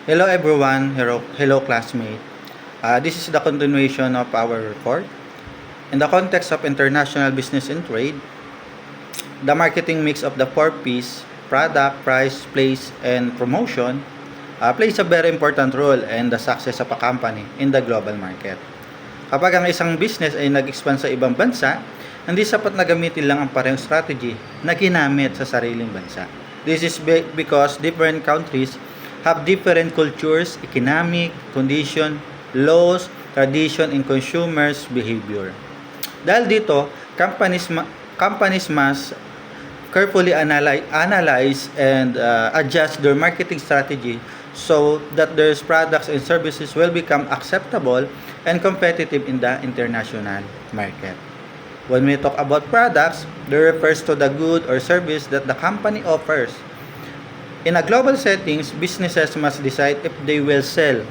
Hello everyone, hello classmate. This is the continuation of our report. In the context of international business and trade, the marketing mix of the 4 P's, product, price, place, and promotion, plays a very important role in the success of a company in the global market. Kapag ang isang business ay nag-expand sa ibang bansa, hindi sapat na gamitin lang ang parehong strategy na ginamit sa sariling bansa. This is because different countries have different cultures, economic, condition, laws, tradition, and consumers' behavior. Dahil dito, companies must carefully analyze and adjust their marketing strategy so that their products and services will become acceptable and competitive in the international market. When we talk about products, it refers to the good or service that the company offers. In a global settings, businesses must decide if they will sell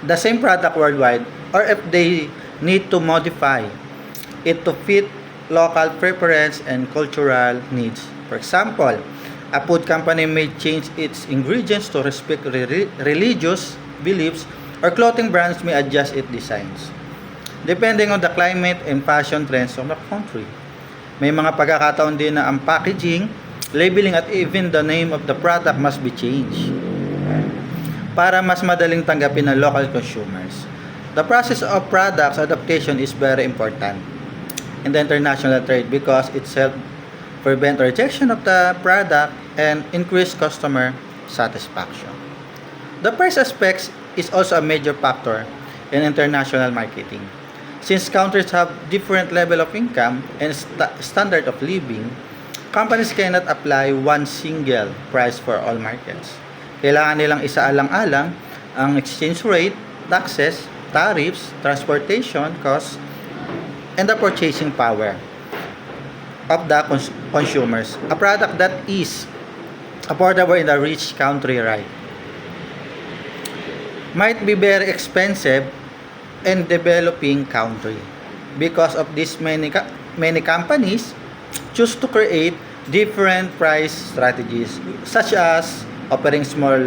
the same product worldwide or if they need to modify it to fit local preference and cultural needs. For example, a food company may change its ingredients to respect religious beliefs, or clothing brands may adjust its designs depending on the climate and fashion trends of the country. May mga pagkakataon din na ang packaging, labeling at even the name of the product must be changed para mas madaling tanggapin ng local consumers. The process of products adaptation is very important in the international trade because it helps prevent rejection of the product and increase customer satisfaction. The price aspect is also a major factor in international marketing. Since countries have different level of income and standard of living, companies cannot apply one single price for all markets. Kailangan nilang isaalang-alang ang exchange rate, taxes, tariffs, transportation costs, and the purchasing power of the consumers. A product that is affordable in a rich country, right, might be very expensive in developing country. Because of this, many companies choose to create different price strategies, such as offering small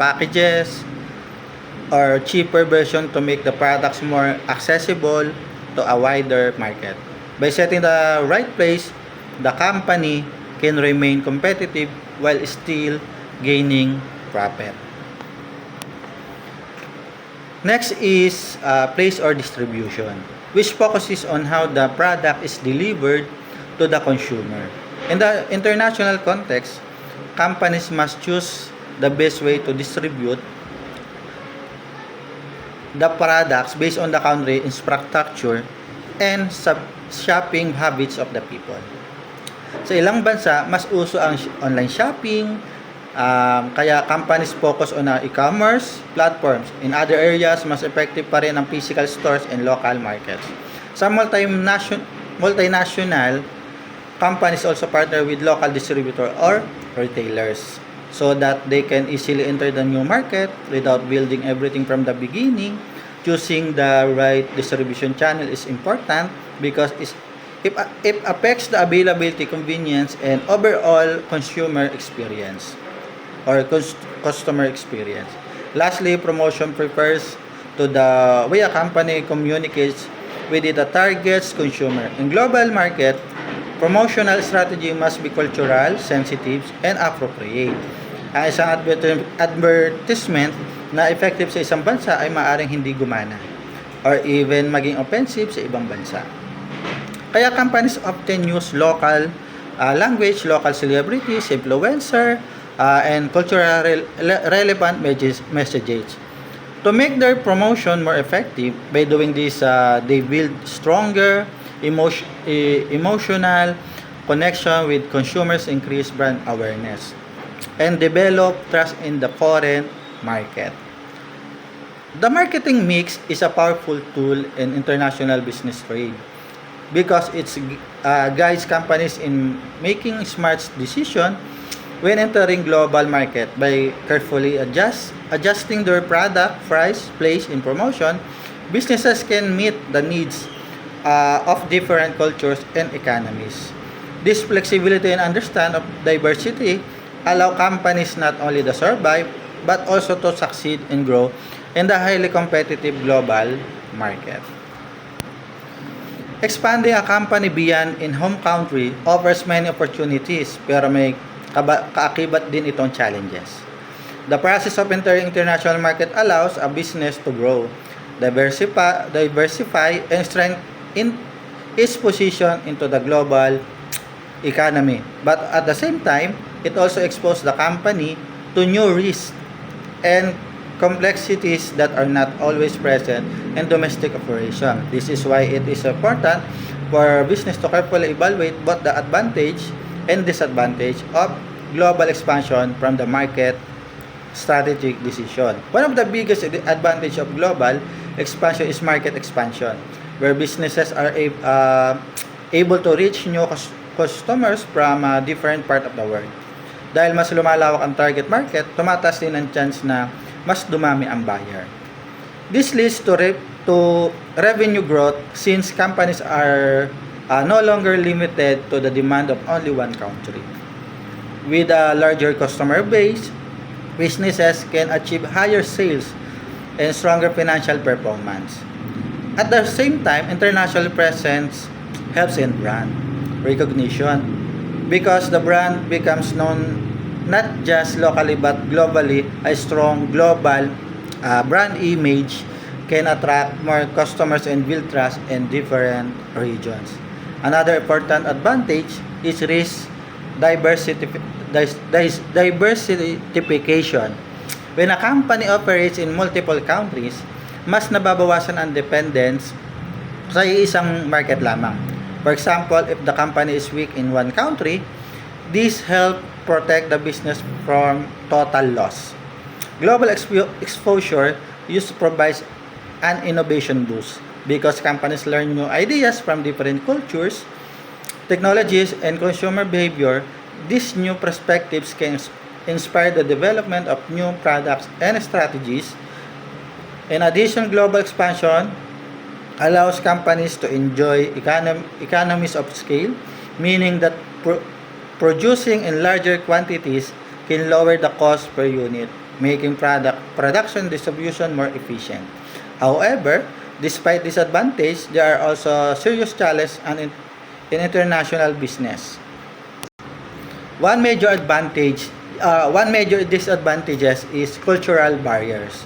packages or cheaper version to make the products more accessible to a wider market. By setting the right price, the company can remain competitive while still gaining profit. Next is place or distribution, which focuses on how the product is delivered to the consumer. In the international context, companies must choose the best way to distribute the products based on the country infrastructure and shopping habits of the people. Sa ilang bansa, mas uso ang online shopping, kaya companies focus on e-commerce platforms. In other areas, mas effective pa rin ang physical stores and local markets. Sa multinational companies also partner with local distributor or retailers so that they can easily enter the new market without building everything from the beginning. Choosing the right distribution channel is important because it affects the availability, convenience, and overall consumer experience or customer experience. Lastly, promotion refers to the way a company communicates with the target's consumer. In global market, promotional strategy must be cultural, sensitive, and appropriate. Ang isang advertisement na effective sa isang bansa ay maaaring hindi gumana or even maging offensive sa ibang bansa. Kaya companies often use local language, local celebrities, influencer, and cultural relevant messages. To make their promotion more effective, by doing this, they build stronger emotional connection with consumers, increase brand awareness, and develop trust in the foreign market. The marketing mix is a powerful tool in international business trade because it guides companies in making smart decisions when entering global market. By carefully adjusting their product, price, place, and promotion, businesses can meet the needs of different cultures and economies. This flexibility and understand of diversity allow companies not only to survive but also to succeed and grow in the highly competitive global market. Expanding a company beyond in home country offers many opportunities pero may kaakibat din itong challenges. The process of entering international market allows a business to grow, diversify and strengthen its position into the global economy. But at the same time, it also exposes the company to new risks and complexities that are not always present in domestic operation. This is why it is important for business to carefully evaluate both the advantage and disadvantage of global expansion from the market strategic decision. One of the biggest advantage of global expansion is market expansion, where businesses are able to reach new customers from a different part of the world. Dahil mas lumalawak ang target market, tumataas din ang chance na mas dumami ang buyer. This leads to revenue growth since companies are no longer limited to the demand of only one country. With a larger customer base, businesses can achieve higher sales and stronger financial performance. At the same time, international presence helps in brand recognition because the brand becomes known not just locally but globally. A strong global brand image can attract more customers and build trust in different regions. Another important advantage is risk diversification. When a company operates in multiple countries, mas nababawasan ang dependence sa isang market lamang. For example, if the company is weak in one country, this helps protect the business from total loss. Global exposure used to provide an innovation boost because companies learn new ideas from different cultures, technologies, and consumer behavior. These new perspectives can inspire the development of new products and strategies. In addition, global expansion allows companies to enjoy economies of scale, meaning that producing in larger quantities can lower the cost per unit, making production distribution more efficient. However, despite this advantage, there are also serious challenges in international business. One major disadvantages is cultural barriers.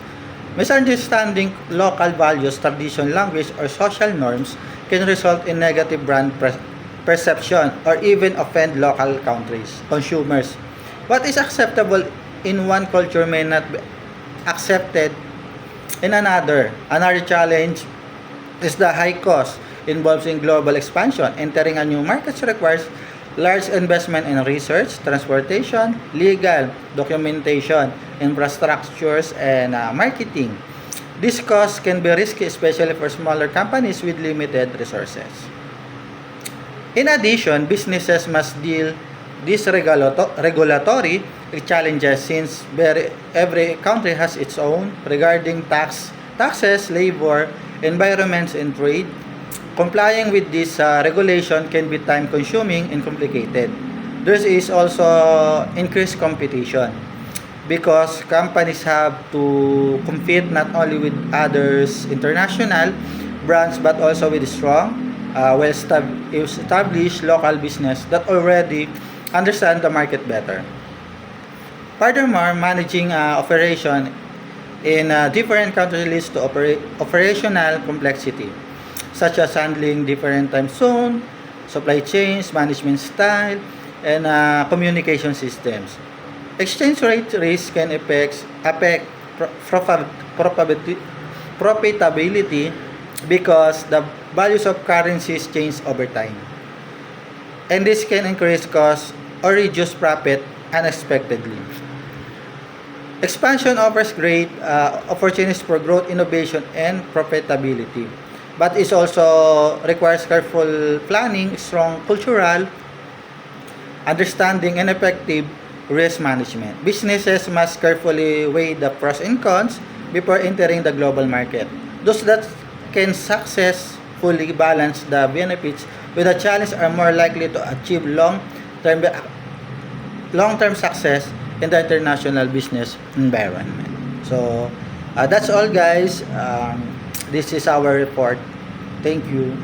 Misunderstanding local values, tradition, language, or social norms can result in negative brand perception or even offend local consumers. What is acceptable in one culture may not be accepted in another. Another challenge is the high cost involved in global expansion. Entering a new market requires large investment in research, transportation, legal, documentation, infrastructures, and marketing. This cost can be risky, especially for smaller companies with limited resources. In addition, businesses must deal these regulatory challenges since every country has its own regarding taxes, labor, environments, and trade. Complying with this regulation can be time-consuming and complicated. There is also increased competition because companies have to compete not only with others international brands but also with strong well-established local business that already understand the market better. Furthermore, managing operation in different countries leads to operational complexity, such as handling different time zone, supply chains, management style, and communication systems. Exchange rate risk can affect profitability because the values of currencies change over time. And this can increase costs or reduce profit unexpectedly. Expansion offers great opportunities for growth, innovation, and profitability. But it also requires careful planning, strong cultural understanding, and effective risk management. Businesses must carefully weigh the pros and cons before entering the global market. Those that can successfully balance the benefits with the challenge are more likely to achieve long-term long-term success in the international business environment. So, that's all guys. This is our report. Thank you.